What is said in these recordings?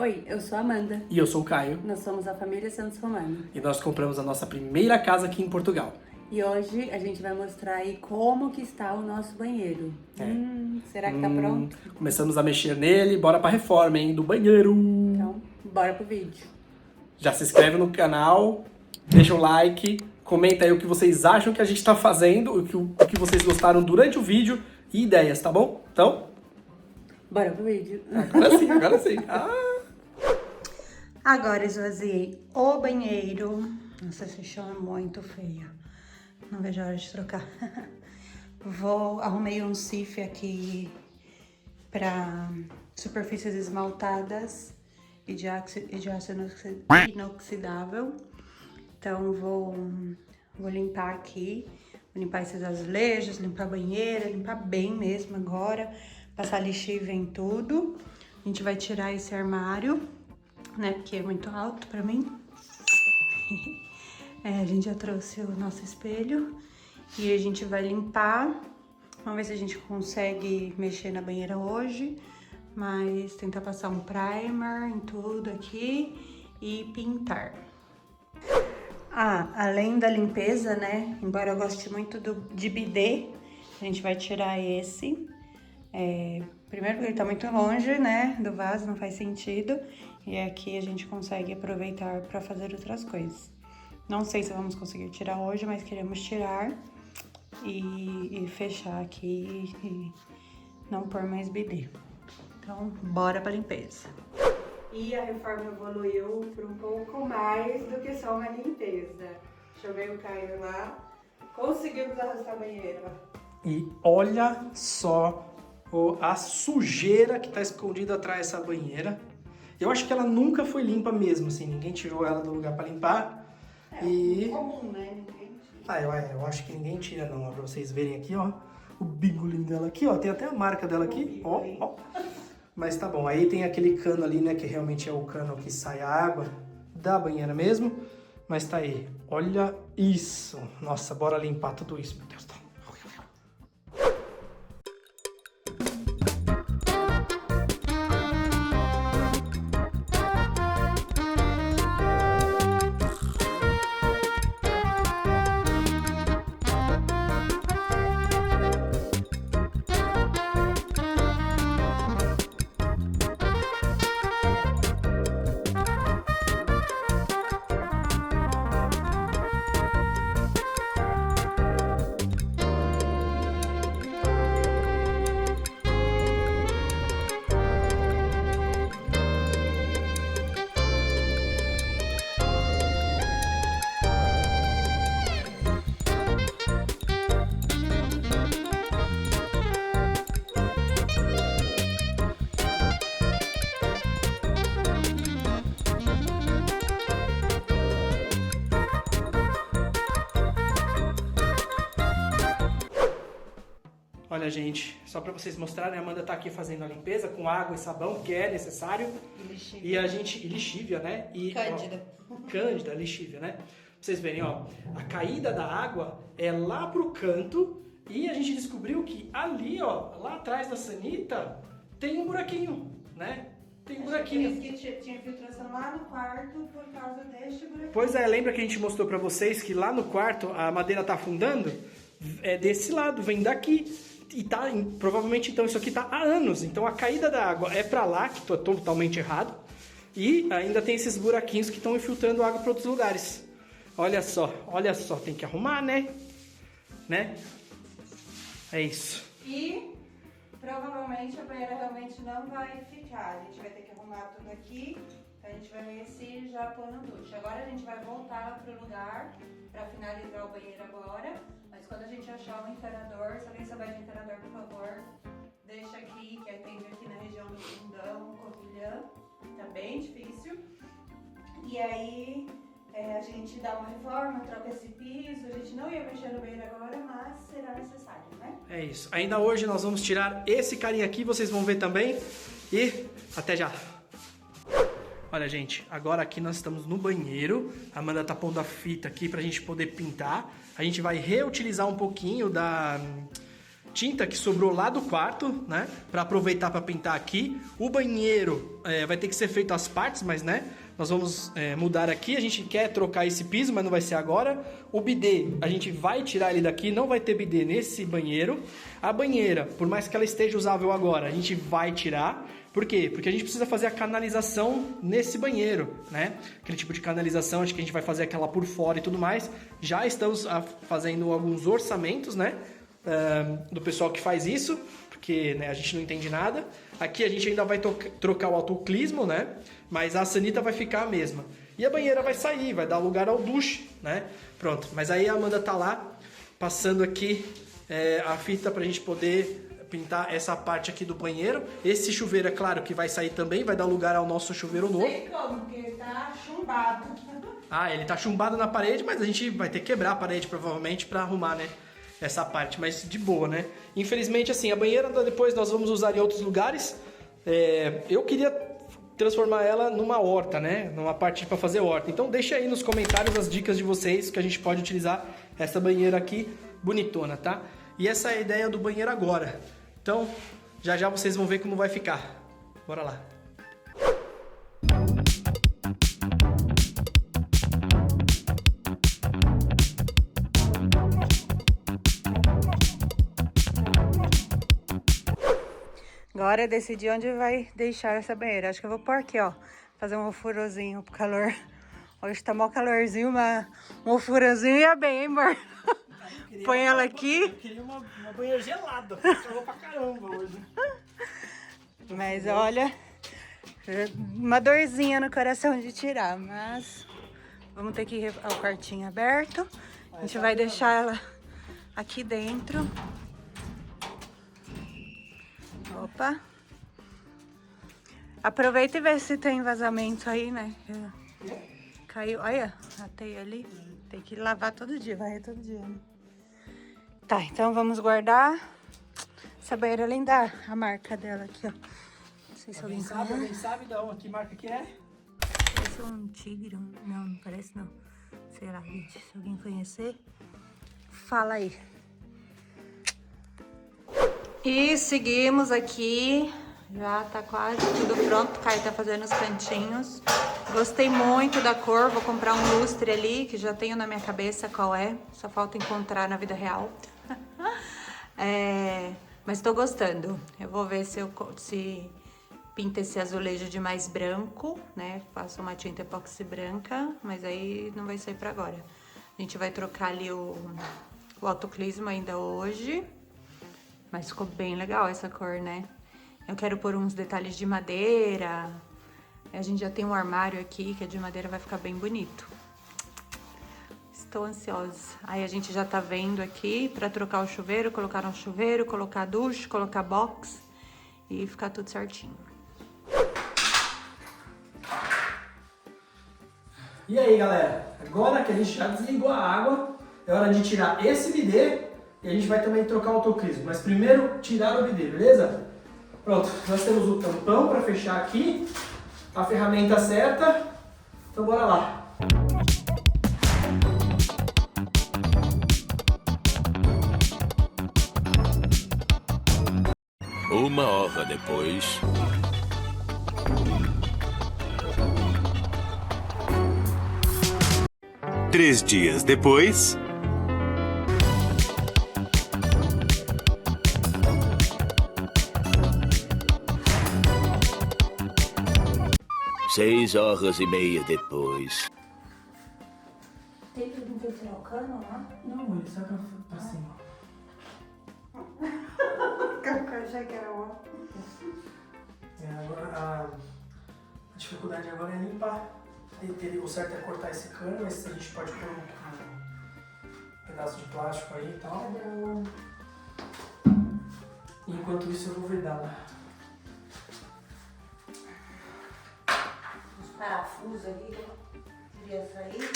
Oi, eu sou a Amanda. E eu sou o Caio. Nós somos a família Santos Romano. E nós compramos a nossa primeira casa aqui em Portugal. E hoje a gente vai mostrar aí como que está o nosso banheiro. Será que tá pronto? Começamos a mexer nele, bora pra reforma, hein, do banheiro. Então, bora pro vídeo. Já se inscreve no canal, deixa um like, comenta aí o que vocês acham que a gente tá fazendo, o que vocês gostaram durante o vídeo e ideias, tá bom? Então, bora pro vídeo. agora sim, agora sim. Agora esvaziei o banheiro. Nossa, esse chão é muito feio. Não vejo a hora de trocar. Arrumei um sif aqui para superfícies esmaltadas e de aço inoxidável. Então vou limpar aqui, vou limpar esses azulejos, limpar a banheira, limpar bem mesmo agora, passar lixívio em tudo. A gente vai tirar esse armário, né, porque é muito alto pra mim. A gente já trouxe o nosso espelho e a gente vai limpar. Vamos ver se a gente consegue mexer na banheira hoje, mas tentar passar um primer em tudo aqui e pintar. Além da limpeza, né, embora eu goste muito de bidê, a gente vai tirar esse. Primeiro porque ele tá muito longe, né, do vaso, não faz sentido. E aqui a gente consegue aproveitar para fazer outras coisas. Não sei se vamos conseguir tirar hoje, mas queremos tirar e fechar aqui e não pôr mais bidê. Então, bora pra limpeza. E a reforma evoluiu para um pouco mais do que só uma limpeza. Chamei o Caio lá, conseguimos arrastar a banheira. E olha só a sujeira que tá escondida atrás dessa banheira. Eu acho que ela nunca foi limpa mesmo, assim, ninguém tirou ela do lugar pra limpar. Comum, né? Ninguém tira. Eu acho que ninguém tira não, ó, pra vocês verem aqui, ó, o bingolim dela aqui, ó, tem até a marca dela aqui, ó. Mas tá bom, aí tem aquele cano ali, né, que realmente é o cano que sai a água da banheira mesmo, mas tá aí, olha isso. Nossa, bora limpar tudo isso, meu Deus, tá. Olha, gente, só pra vocês mostrarem, a Amanda tá aqui fazendo a limpeza com água e sabão, que é necessário. E a gente... E lixívia, né? Cândida. Cândida, lixívia, né? Pra vocês verem, ó, a caída da água é lá pro canto e a gente descobriu que ali, ó, lá atrás da sanita, tem um buraquinho, né? Tem um buraquinho. Por isso que tinha filtração lá no quarto por causa deste buraquinho. Pois é, lembra que a gente mostrou pra vocês que lá no quarto a madeira tá afundando? É desse lado, vem daqui. E tá, provavelmente, então, isso aqui tá há anos. Então, a caída da água é pra lá, que tô totalmente errado. E ainda tem esses buraquinhos que estão infiltrando água para outros lugares. Olha só, tem que arrumar, né? É isso. E provavelmente a banheira realmente não vai ficar. A gente vai ter que arrumar tudo aqui. A gente vai nesse já pôr no duche. Agora a gente vai voltar pro lugar para finalizar o banheiro agora. Mas quando a gente achar um encanador, se alguém souber de encanador, por favor, deixa aqui, que atende aqui na região do fundão, Covilhã. Tá bem difícil. E aí a gente dá uma reforma, troca esse piso. A gente não ia mexer no banheiro agora, mas será necessário, né? É isso. Ainda hoje nós vamos tirar esse carinha aqui, vocês vão ver também. E até já! Olha, gente, agora aqui nós estamos no banheiro. A Amanda tá pondo a fita aqui pra gente poder pintar. A gente vai reutilizar um pouquinho tinta que sobrou lá do quarto, né? Pra aproveitar pra pintar aqui. O banheiro vai ter que ser feito as partes, mas né? Nós vamos mudar aqui. A gente quer trocar esse piso, mas não vai ser agora. O bidê, a gente vai tirar ele daqui. Não vai ter bidê nesse banheiro. A banheira, por mais que ela esteja usável agora, a gente vai tirar. Por quê? Porque a gente precisa fazer a canalização nesse banheiro, né? Aquele tipo de canalização, acho que a gente vai fazer aquela por fora e tudo mais. Já estamos fazendo alguns orçamentos, né? Do pessoal que faz isso, porque né, a gente não entende nada. Aqui a gente ainda vai trocar o autoclismo, né? Mas a sanita vai ficar a mesma. E a banheira vai sair, vai dar lugar ao duche, né? Pronto, mas aí a Amanda tá lá, passando aqui a fita pra gente poder pintar essa parte aqui do banheiro. Esse chuveiro, é claro, que vai sair também, vai dar lugar ao nosso chuveiro novo. Não sei como, porque ele tá chumbado. Ah, ele tá chumbado na parede, mas a gente vai ter que quebrar a parede provavelmente pra arrumar, né? Essa parte, mas de boa, né? Infelizmente, assim, a banheira depois nós vamos usar em outros lugares. Eu queria transformar ela numa horta, né? Numa parte pra fazer horta. Então deixa aí nos comentários as dicas de vocês que a gente pode utilizar essa banheira aqui bonitona, tá? E essa é a ideia do banheiro agora. Então, já já vocês vão ver como vai ficar. Bora lá. Agora eu decidi onde vai deixar essa banheira. Acho que eu vou pôr aqui, ó. Fazer um ofurôzinho pro calor. Hoje tá mó calorzinho, mas um ofurôzinho ia bem, hein, amor? Põe ela aqui. Eu queria uma banheira gelada. Calor pra caramba hoje. Mas olha, uma dorzinha no coração de tirar. Mas vamos ter que ir ao quartinho aberto. A gente vai deixar ela aqui dentro. Opa. Aproveita e vê se tem vazamento aí, né? Caiu. Olha, a teia ali. Tem que lavar todo dia, varrer todo dia, né? Tá, então vamos guardar. Essa banheira é linda, a marca dela aqui, ó. Não sei se alguém sabe. Alguém sabe que marca que é? Parece um tigre. Não, não parece não. Sei lá, gente. Se alguém conhecer, fala aí. E seguimos aqui. Já tá quase tudo pronto. O Caio tá fazendo os cantinhos. Gostei muito da cor. Vou comprar um lustre ali, que já tenho na minha cabeça qual é. Só falta encontrar na vida real. Mas tô gostando. Eu vou ver se pinta esse azulejo de mais branco, né? Faço uma tinta epóxi branca, mas aí não vai sair pra agora. A gente vai trocar ali o autoclismo ainda hoje. Mas ficou bem legal essa cor, né? Eu quero pôr uns detalhes de madeira. A gente já tem um armário aqui que é de madeira, vai ficar bem bonito. Estou ansiosa. Aí a gente já tá vendo aqui pra trocar o chuveiro, colocar no chuveiro, colocar duche, colocar box e ficar tudo certinho. E aí, galera? Agora que a gente já desligou a água, é hora de tirar esse bidê e a gente vai também trocar o autoclismo. Mas primeiro, tirar o bidê, beleza? Pronto, nós temos o tampão para fechar aqui, a ferramenta certa, então bora lá. Uma hora depois. Três dias depois. Seis horas e meia depois. Tem que tirar o cano lá? Não, ele sai pra cima. Eu achei que era o Agora a dificuldade agora é limpar. O certo é cortar esse cano, mas a gente pode pôr um pedaço de plástico aí e tal. Enquanto isso eu vou vedá-la. Os parafusos ali, queria sair.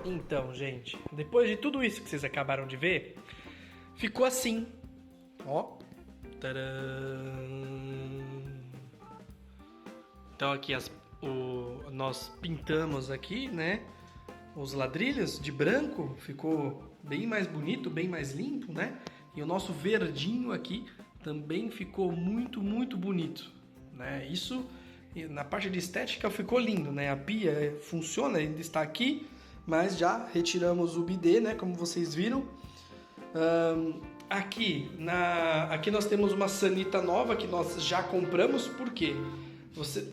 Então, gente, depois de tudo isso que vocês acabaram de ver, ficou assim. Ó. Tcharam! Então aqui nós pintamos aqui, né? Os ladrilhos de branco, ficou bem mais bonito, bem mais limpo, né? E o nosso verdinho aqui também ficou muito, muito bonito, né? Isso, na parte de estética, ficou lindo, né? A pia funciona, ainda está aqui, mas já retiramos o bidê, né? Como vocês viram. Aqui nós temos uma sanita nova que nós já compramos, por quê?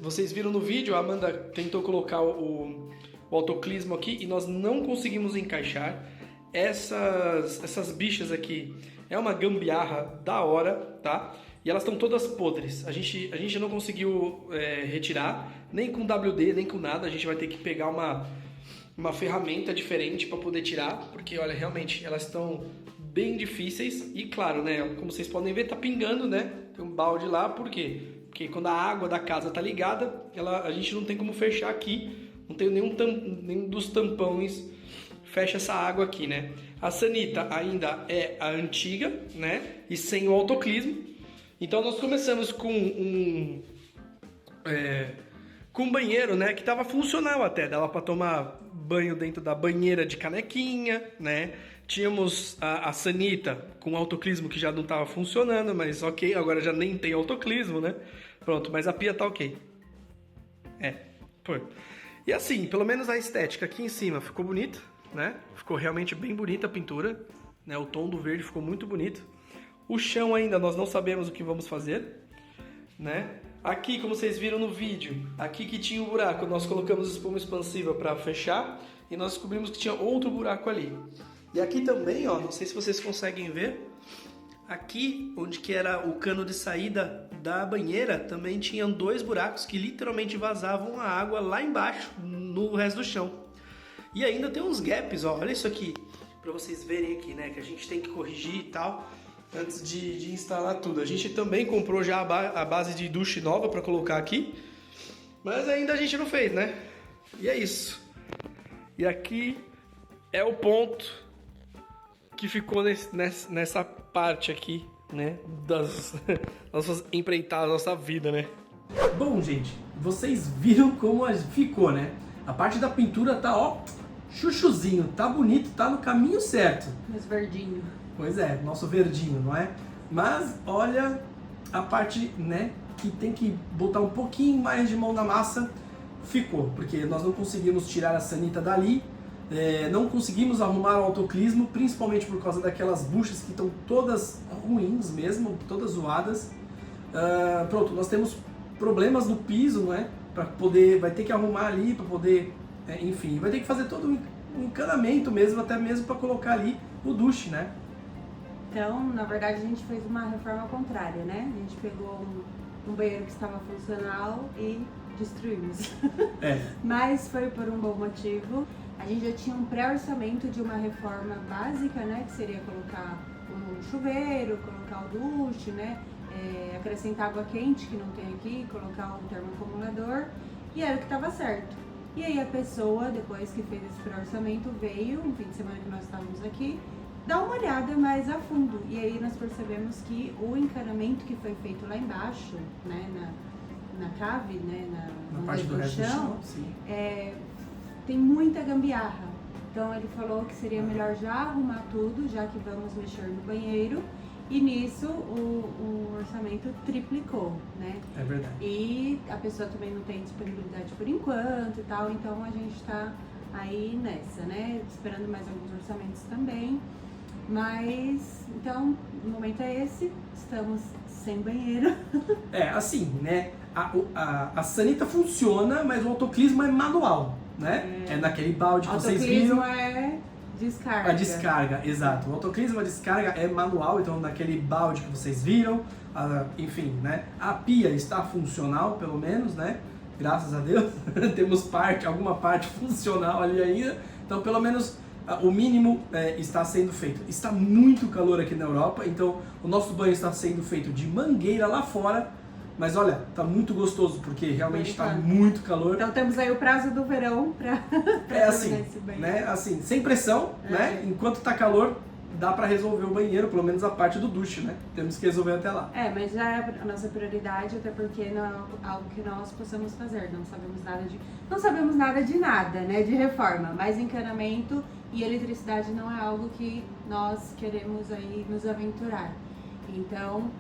Vocês viram no vídeo, a Amanda tentou colocar o autoclismo aqui e nós não conseguimos encaixar essas bichas aqui. É uma gambiarra da hora, tá? E elas estão todas podres. A gente não conseguiu retirar, nem com WD, nem com nada. A gente vai ter que pegar uma ferramenta diferente para poder tirar, porque olha, realmente elas estão bem difíceis. E claro, né, como vocês podem ver, tá pingando, né? Tem um balde lá, por quê? Porque quando a água da casa tá ligada, a gente não tem como fechar aqui, não tem nenhum dos tampões fecha essa água aqui, né? A sanita ainda é a antiga, né? E sem o autoclismo. Então nós começamos com um banheiro, né? Que tava funcional até, dava para tomar banho dentro da banheira de canequinha, né? Tínhamos a sanita com autoclismo que já não estava funcionando, mas ok, agora já nem tem autoclismo, né? Pronto, mas a pia tá ok. Foi. E assim, pelo menos a estética aqui em cima ficou bonita, né? Ficou realmente bem bonita a pintura, né? O tom do verde ficou muito bonito. O chão ainda nós não sabemos o que vamos fazer, né? Aqui, como vocês viram no vídeo, aqui que tinha um buraco, nós colocamos espuma expansiva para fechar e nós descobrimos que tinha outro buraco ali. E aqui também, ó, não sei se vocês conseguem ver, aqui onde que era o cano de saída da banheira, também tinham 2 buracos que literalmente vazavam a água lá embaixo, no resto do chão. E ainda tem uns gaps, ó, olha isso aqui, para vocês verem aqui, né, que a gente tem que corrigir e tal, antes de instalar tudo. A gente também comprou já a base de duche nova para colocar aqui, mas ainda a gente não fez, né? E é isso. E aqui é o ponto que ficou nessa parte aqui, né, das nossas empreitadas, nossa vida, né? Bom, gente, vocês viram como ficou, né? A parte da pintura tá, ó, chuchuzinho, tá bonito, tá no caminho certo. Mas verdinho. Pois é, nosso verdinho, não é? Mas olha a parte, né, que tem que botar um pouquinho mais de mão na massa, ficou, porque nós não conseguimos tirar a sanita dali. Não conseguimos arrumar o autoclismo, principalmente por causa daquelas buchas que estão todas ruins mesmo, todas zoadas. Pronto, nós temos problemas no piso, não é? Vai ter que arrumar ali para poder, enfim, vai ter que fazer todo um encanamento mesmo, até mesmo para colocar ali o duche, né? Então, na verdade, a gente fez uma reforma contrária, né? A gente pegou um banheiro que estava funcional e destruímos. Mas foi por um bom motivo. A gente já tinha um pré-orçamento de uma reforma básica, né? Que seria colocar um chuveiro, colocar o duche, né? Acrescentar água quente, que não tem aqui, colocar um termoacumulador. E era o que estava certo. E aí a pessoa, depois que fez esse pré-orçamento, veio, um fim de semana que nós estávamos aqui, dar uma olhada mais a fundo. E aí nós percebemos que o encanamento que foi feito lá embaixo, né? Na cave, né? Na parte do resto do chão, sim. Tem muita gambiarra. Então ele falou que seria melhor já arrumar tudo, já que vamos mexer no banheiro. E nisso o orçamento triplicou, né? É verdade. E a pessoa também não tem disponibilidade por enquanto e tal, então a gente tá aí nessa, né? Esperando mais alguns orçamentos também. Mas, então, o momento é esse, estamos sem banheiro. Assim, né? A sanita funciona, mas o autoclismo é manual, né? É naquele balde que vocês viram. O autoclismo é descarga. A descarga, exato. O autoclismo, a descarga é manual, então naquele balde que vocês viram, enfim, né? A pia está funcional, pelo menos, né? Graças a Deus. Temos alguma parte funcional ali ainda. Então, pelo menos, o mínimo está sendo feito. Está muito calor aqui na Europa, então o nosso banho está sendo feito de mangueira lá fora. Mas olha, tá muito gostoso, porque realmente está muito calor. Então temos aí o prazo do verão para assim, esse banho. Né? Assim, sem pressão, né? Enquanto tá calor, dá para resolver o banheiro, pelo menos a parte do duche, né? Temos que resolver até lá. Mas já é a nossa prioridade, até porque não é algo que nós possamos fazer. Não sabemos nada de nada, né? De reforma, mas encanamento e eletricidade não é algo que nós queremos aí nos aventurar. Então,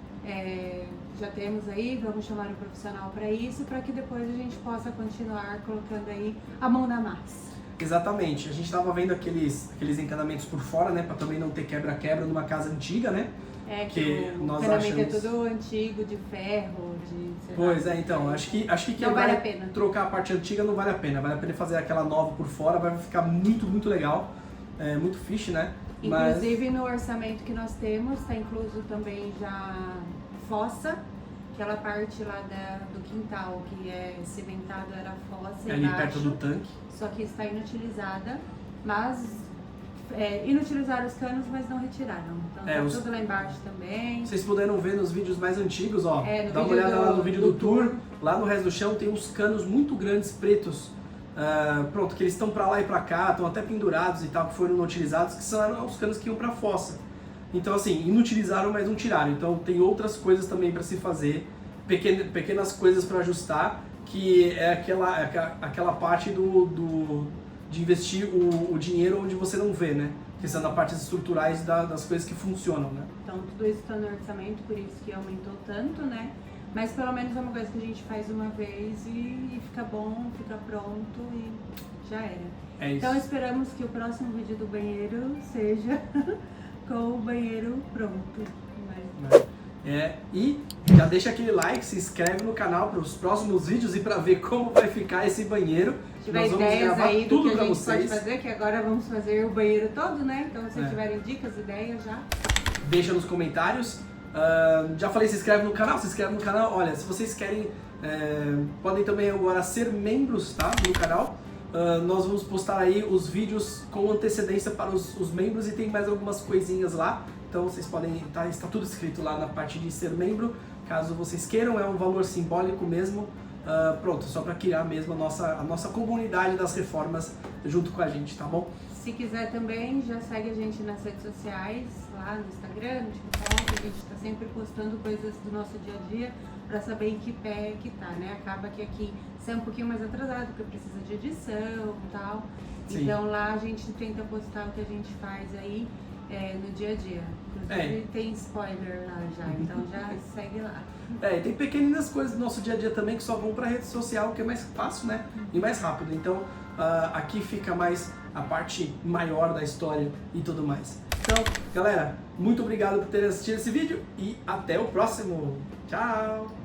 já temos aí, vamos chamar um profissional para isso, para que depois a gente possa continuar colocando aí a mão na massa. Exatamente, a gente estava vendo aqueles encanamentos por fora, né, para também não ter quebra-quebra numa casa antiga, né? Que o encanamento é tudo antigo, de ferro, de... Pois é, então, acho que não vale a pena. Trocar a parte antiga não vale a pena fazer aquela nova por fora, vai ficar muito, muito legal, muito fixe, né? Inclusive no orçamento que nós temos, está incluso também já fossa, aquela parte lá do quintal que é cimentado, era fossa ali embaixo, perto do tanque. Só que está inutilizada, mas inutilizaram os canos, mas não retiraram. Então tá tudo lá embaixo também. Vocês puderam ver nos vídeos mais antigos, ó, dá uma olhada lá no vídeo do tour, lá no resto do chão tem uns canos muito grandes pretos, pronto, que eles estão pra lá e pra cá, estão até pendurados e tal, que foram não utilizados, que são os canos que iam pra fossa. Então assim, inutilizaram, mas não tiraram. Então tem outras coisas também para se fazer, pequenas coisas para ajustar, que é aquela parte de investir o dinheiro onde você não vê, né? Que são nas partes estruturais das coisas que funcionam, né? Então tudo isso está no orçamento, por isso que aumentou tanto, né? Mas pelo menos é uma coisa que a gente faz uma vez e fica bom, fica pronto e já era. É isso. Então esperamos que o próximo vídeo do banheiro seja com o banheiro pronto. E já deixa aquele like, se inscreve no canal para os próximos vídeos e para ver como vai ficar esse banheiro. Se tiver ideias aí do que a gente pode fazer, que agora vamos fazer o banheiro todo, né? Então se tiverem dicas, ideias já. Deixa nos comentários. Já falei, se inscreve no canal, Olha, se vocês querem, podem também agora ser membros, tá, do canal. Nós vamos postar aí os vídeos com antecedência para os membros e tem mais algumas coisinhas lá. Então vocês podem, está tudo escrito lá na parte de ser membro, caso vocês queiram, é um valor simbólico mesmo. Pronto, só para criar mesmo a nossa comunidade das reformas junto com a gente, tá bom? Se quiser também, já segue a gente nas redes sociais, lá no Instagram, no TikTok, a gente está sempre postando coisas do nosso dia a dia para saber em que pé que tá, né? Acaba que aqui sai um pouquinho mais atrasado, porque precisa de edição e tal. Sim. Então lá a gente tenta postar o que a gente faz aí no dia a dia. Inclusive tem spoiler lá já, então já segue lá. Tem pequeninas coisas do nosso dia a dia também que só vão para rede social, que é mais fácil, né? E mais rápido. Então aqui fica mais a parte maior da história e tudo mais. Então, galera, muito obrigado por terem assistido esse vídeo e até o próximo. Tchau!